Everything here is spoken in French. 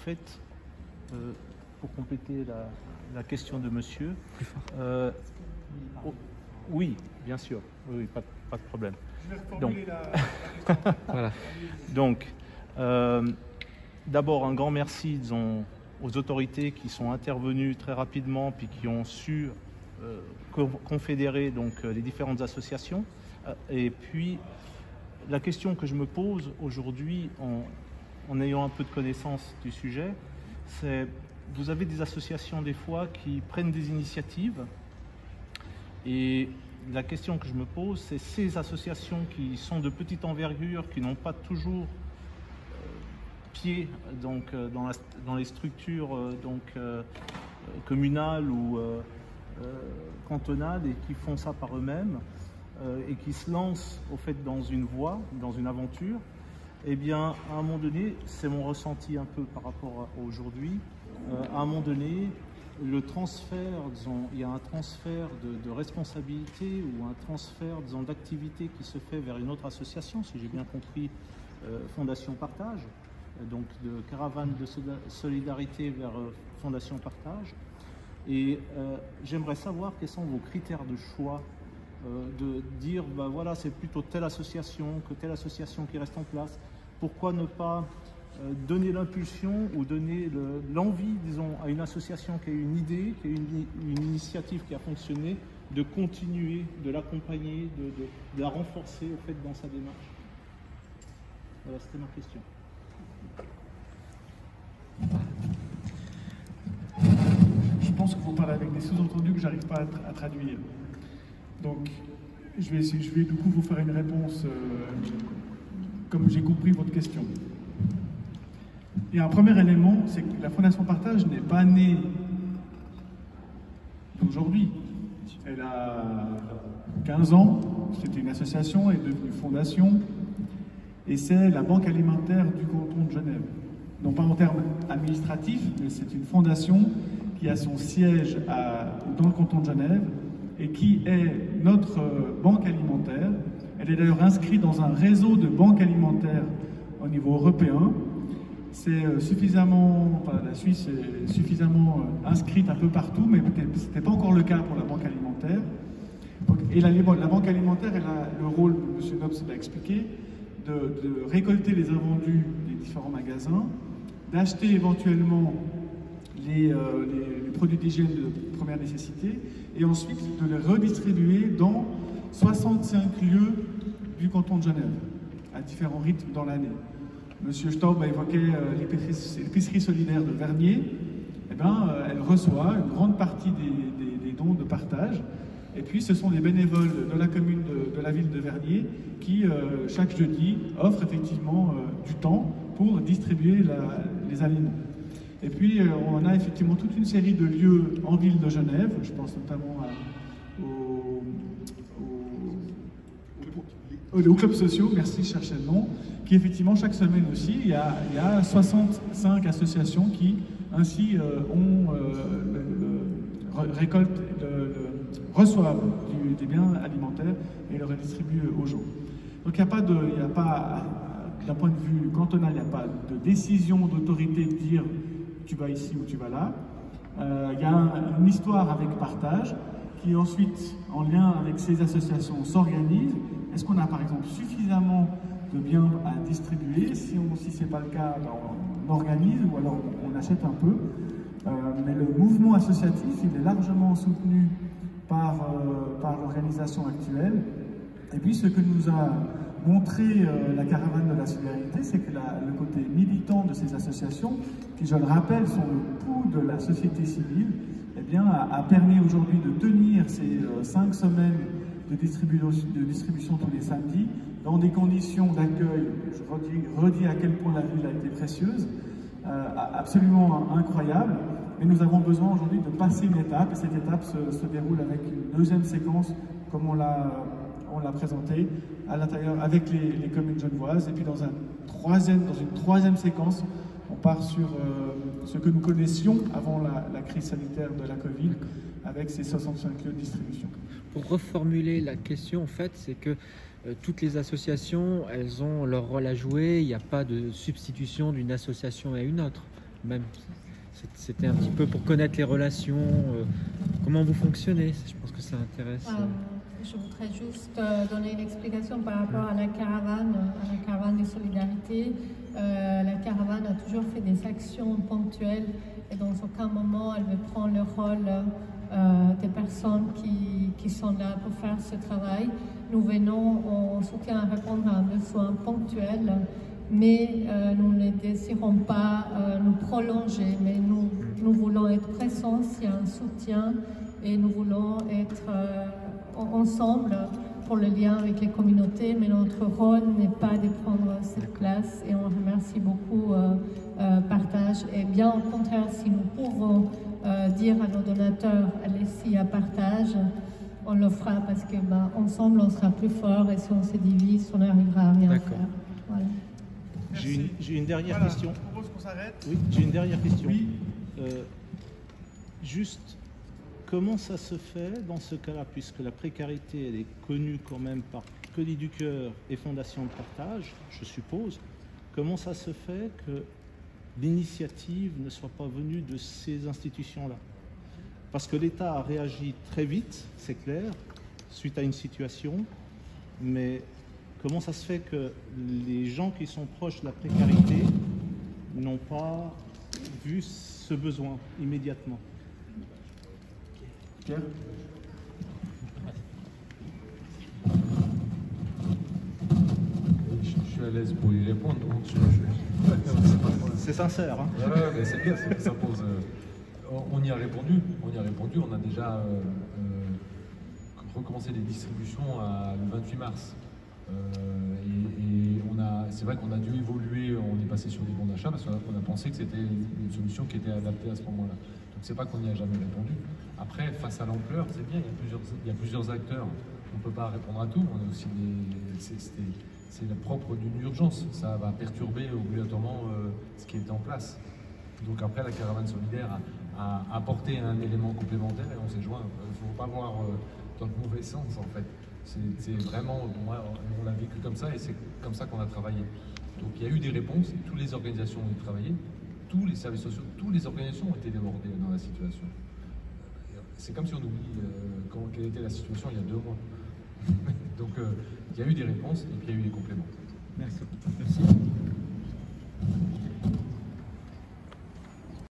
fait, pour compléter la question de monsieur, oui, bien sûr, oui, pas de problème. Je vais reformuler la question. Voilà. Donc, d'abord, un grand merci, disons, aux autorités qui sont intervenues très rapidement puis qui ont su confédérer donc, les différentes associations. Et puis, la question que je me pose aujourd'hui, en ayant un peu de connaissance du sujet, c'est, vous avez des associations des fois qui prennent des initiatives, et la question que je me pose, c'est ces associations qui sont de petite envergure, qui n'ont pas toujours pied donc, dans les structures communales ou cantonales, et qui font ça par eux-mêmes, et qui se lancent au fait dans une voie, dans une aventure. Eh bien, à un moment donné, c'est mon ressenti un peu par rapport à aujourd'hui, à un moment donné, le transfert, disons, il y a un transfert de responsabilité ou un transfert, disons, d'activité qui se fait vers une autre association, si j'ai bien compris, Fondation Partage, donc de caravane de solidarité vers Fondation Partage. Et j'aimerais savoir quels sont vos critères de choix, de dire, ben voilà, c'est plutôt telle association que telle association qui reste en place. Pourquoi ne pas donner l'impulsion ou donner l'envie, disons, à une association qui a une idée, qui a une initiative qui a fonctionné, de continuer, de l'accompagner, de la renforcer au fait dans sa démarche. Voilà, c'était ma question. Je pense que vous parlez avec des sous-entendus que j'arrive pas à traduire. Donc, je vais du coup vous faire une réponse comme j'ai compris votre question. Et un premier élément, c'est que la Fondation Partage n'est pas née d'aujourd'hui. Elle a 15 ans, c'était une association, elle est devenue fondation, et c'est la banque alimentaire du canton de Genève. Non pas en termes administratifs, mais c'est une fondation qui a son siège dans le canton de Genève et qui est notre banque alimentaire. Elle est d'ailleurs inscrite dans un réseau de banques alimentaires au niveau européen. C'est suffisamment, enfin, la Suisse est suffisamment inscrite un peu partout, mais ce n'était pas encore le cas pour la banque alimentaire. Donc, et la banque alimentaire, elle a le rôle, M. Nobs l'a expliqué, de récolter les invendus des différents magasins, d'acheter éventuellement les produits d'hygiène de première nécessité, et ensuite de les redistribuer dans 65 lieux du canton de Genève, à différents rythmes dans l'année. Monsieur Staub a évoqué l'épicerie solidaire de Vernier. Eh bien, elle reçoit une grande partie des dons de partage. Et puis, ce sont des bénévoles de la commune de la ville de Vernier qui, chaque jeudi, offrent effectivement du temps pour distribuer les aliments. Et puis, on a effectivement toute une série de lieux en ville de Genève. Je pense notamment aux clubs sociaux, merci, je cherchais le nom, qui effectivement, chaque semaine aussi, il y a 65 associations qui, ainsi, reçoivent des biens alimentaires et le redistribuent aux gens. Donc, il n'y a pas, d'un point de vue cantonal, il n'y a pas de décision d'autorité de dire tu vas ici ou tu vas là. Il y a une histoire avec partage qui ensuite, en lien avec ces associations, s'organise. Est-ce qu'on a par exemple suffisamment de biens à distribuer? Si ce n'est pas le cas, on organise ou alors on achète un peu. Mais le mouvement associatif, il est largement soutenu par l'organisation actuelle. Et puis ce que nous a montré la caravane de la solidarité, c'est que le côté militant de ces associations, qui je le rappelle sont le pouls de la société civile, eh bien, a permis aujourd'hui de tenir ces 5 semaines de distribution tous les samedis, dans des conditions d'accueil, je redis à quel point la ville a été précieuse, absolument incroyable, mais nous avons besoin aujourd'hui de passer une étape, et cette étape se déroule avec une deuxième séquence, comme on l'a présenté, à l'intérieur, avec les communes genevoises, et puis dans une troisième séquence, on part sur ce que nous connaissions avant la crise sanitaire de la Covid, avec ces 65 lieux de distribution. Pour reformuler la question, en fait, c'est que toutes les associations, elles ont leur rôle à jouer, il n'y a pas de substitution d'une association à une autre. même c'était un petit peu pour connaître les relations, comment vous fonctionnez. Je pense que ça intéresse. Je voudrais juste donner une explication par rapport à la caravane de solidarité. La caravane a toujours fait des actions ponctuelles et dans aucun moment elle veut prendre le rôle des personnes qui sont là pour faire ce travail. Nous venons en soutien à répondre à un besoin ponctuel, mais nous ne désirons pas nous prolonger, mais nous voulons être présents s'il y a un soutien et nous voulons être ensemble pour le lien avec les communautés, mais notre rôle n'est pas de prendre cette place et on remercie beaucoup Partage. Et bien au contraire, si nous pouvons dire à nos donateurs, allez-y à Partage, on le fera parce que ensemble on sera plus fort et si on se divise, on n'arrivera à rien faire. Voilà. J'ai une dernière question. Je propose qu'on s'arrête. Oui, j'ai une dernière question. Oui. Juste, comment ça se fait dans ce cas-là, puisque la précarité, elle est connue quand même par Colis du Cœur et Fondation de Partage, je suppose, comment ça se fait que l'initiative ne soit pas venue de ces institutions-là? Parce que l'État a réagi très vite, c'est clair, suite à une situation, mais comment ça se fait que les gens qui sont proches de la précarité n'ont pas vu ce besoin immédiatement? Pierre? Je suis à l'aise pour y répondre, donc c'est sincère. Hein. Ouais, mais c'est bien, ça pose. On y a répondu, on a déjà recommencé les distributions le 28 mars. Et c'est vrai qu'on a dû évoluer, on est passé sur des bons d'achat parce qu'on a pensé que c'était une solution qui était adaptée à ce moment-là. Donc c'est pas qu'on n'y a jamais répondu. Après, face à l'ampleur, c'est bien, il y a plusieurs acteurs. On ne peut pas répondre à tout. On a aussi c'est le propre d'une urgence. Ça va perturber obligatoirement ce qui est en place. Donc après, la caravane solidaire a apporté un élément complémentaire et on s'est joint. Il ne faut pas voir dans le mauvais sens en fait. C'est vraiment, moi, on l'a vécu comme ça et c'est comme ça qu'on a travaillé. Donc il y a eu des réponses et toutes les organisations ont travaillé, tous les services sociaux, toutes les organisations ont été débordées dans la situation. C'est comme si on oublie quelle était la situation il y a 2 mois. Donc il y a eu des réponses et puis il y a eu des compléments. Merci.